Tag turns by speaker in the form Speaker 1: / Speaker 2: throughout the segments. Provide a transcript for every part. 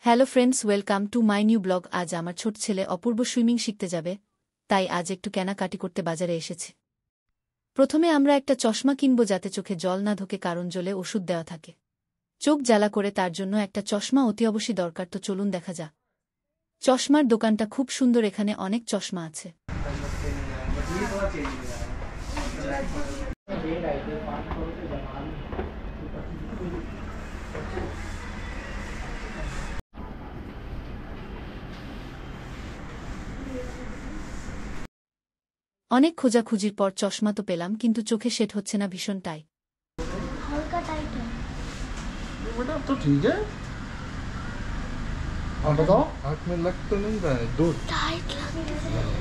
Speaker 1: Hello friends, welcome to my new blog. আজ আমার ছোট ছেলে অপূর্ব সুইমিং শিখতে যাবে, তাই আজ একটু কেনাকাটি করতে বাজারে এসেছে। প্রথমে আমরা একটা চশমা কিনব যাতে চোখে জল না ঢোকে, কারণ জলে ওষুধ দেওয়া থাকে। চোখ জ্বালা করে, তার জন্য একটা চশমা অতি অবশ্যই দরকার। তো চলুন দেখা যাক। চশমার দোকানটা খুব সুন্দর, এখানে অনেক চশমা আছে। অনেক খোঁজাখুঁজির পর চশমা তো পেলাম, কিন্তু চোখে সেট হচ্ছে না, ভীষণ টাইট।
Speaker 2: हल्का टाइट है
Speaker 3: बेटा अब तो ठीक है। हाँ बताओ। आँख में लग तो नहीं रहा है? दो
Speaker 2: टाइट लग रहा है।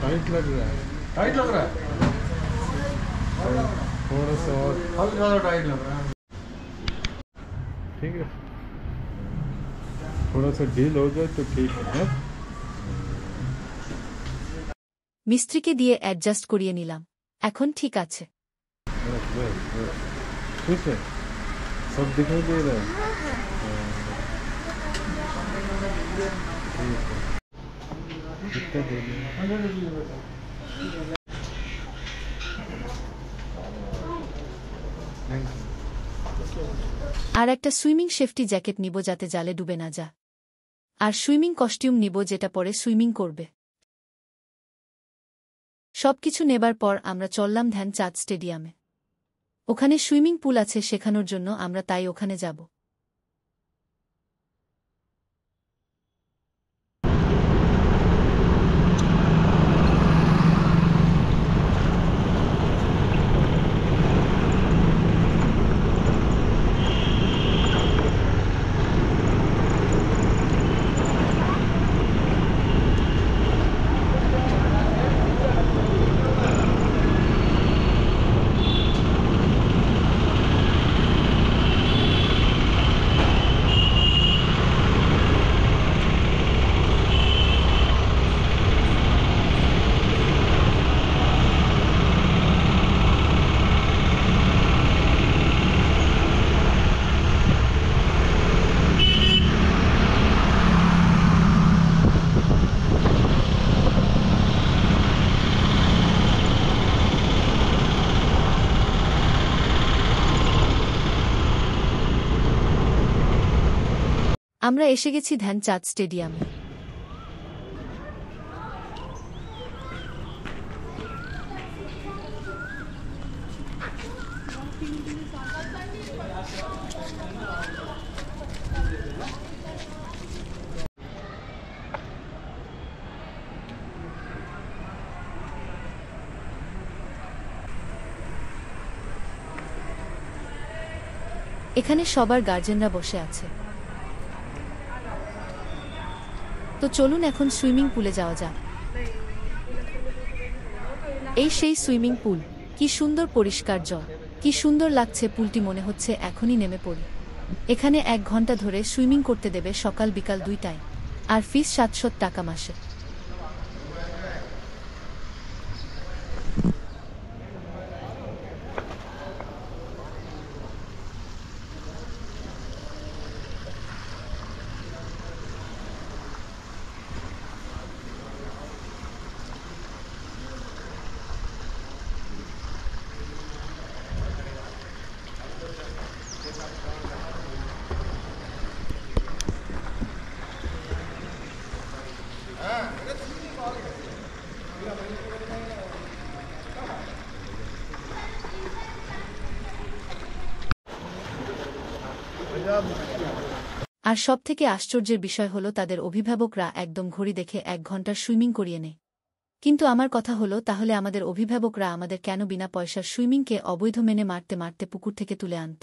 Speaker 3: टाइट लग रहा है। टाइट लग रहा है थोड़ा सा और हल्का सा टाइट लग रहा है। ठीक है, थोड़ा सा ढील हो जाए तो ठीक है।
Speaker 1: মিস্ত্রিকে দিয়ে অ্যাডজাস্ট করিয়ে নিলাম, এখন ঠিক আছে।
Speaker 3: बस बस बस ठीक है, सब दिखाई दे रहा है। ठीक है, कितना दे दिया? Thank you.
Speaker 1: আর একটা সুইমিং সেফটি জ্যাকেট নিব যাতে জালে ডুবে না যা, আর সুইমিং কস্টিউম নিব যেটা পরে সুইমিং করবে। সবকিছু নেবার পর আমরা চললাম ধ্যানচাঁদ স্টেডিয়ামে। ওখানে সুইমিং পুল আছে শেখানোর জন্য, আমরা তাই ওখানে যাব। আমরা এসে গেছি ধ্যানচাঁদ স্টেডিয়ামে। এখানে সবার গার্জেনরা বসে আছে। তো চলুন এখন সুইমিং পুলে যাওয়া যাক। এই সেই সুইমিং পুল, কি সুন্দর পরিষ্কার জল, কি সুন্দর লাগছে পুলটি, মনে হচ্ছে এখনই নেমে পড়ি। এখানে 1 ঘন্টা ধরে সুইমিং করতে দেবে, সকাল বিকাল 2 টাইম, আর ফিস 700 টাকা মাসে। আর সবথেকে আশ্চর্যের বিষয় হলো তাদের অভিভাবকরা একদম ঘড়ি দেখে 1 ঘন্টার সুইমিং করিয়ে নেয়। কিন্তু আমার কথা হলো, তাহলে আমাদের অভিভাবকরা আমাদের কেন বিনা পয়সার সুইমিংকে অবৈধ মেনে মারতে মারতে পুকুর থেকে তুলে আনত?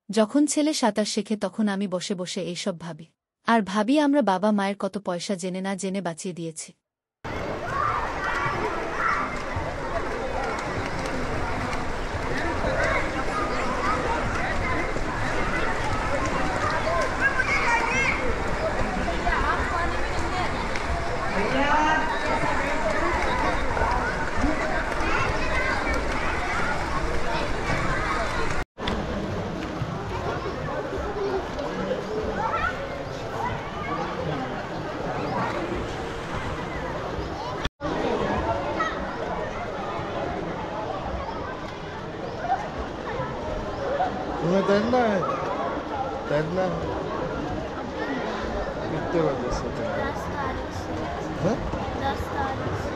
Speaker 1: যখন ছেলে সাঁতার শেখে তখন আমি বসে বসে এইসব ভাবি, আর ভাবি আমরা বাবা মায়ের কত পয়সা জেনে না জেনে বাঁচিয়ে দিয়েছি।
Speaker 3: तुम्हें तैरना है? तैरना है? कितने बजे से तैरना
Speaker 2: 10 तारीख से
Speaker 3: है?
Speaker 2: 10 तारीख से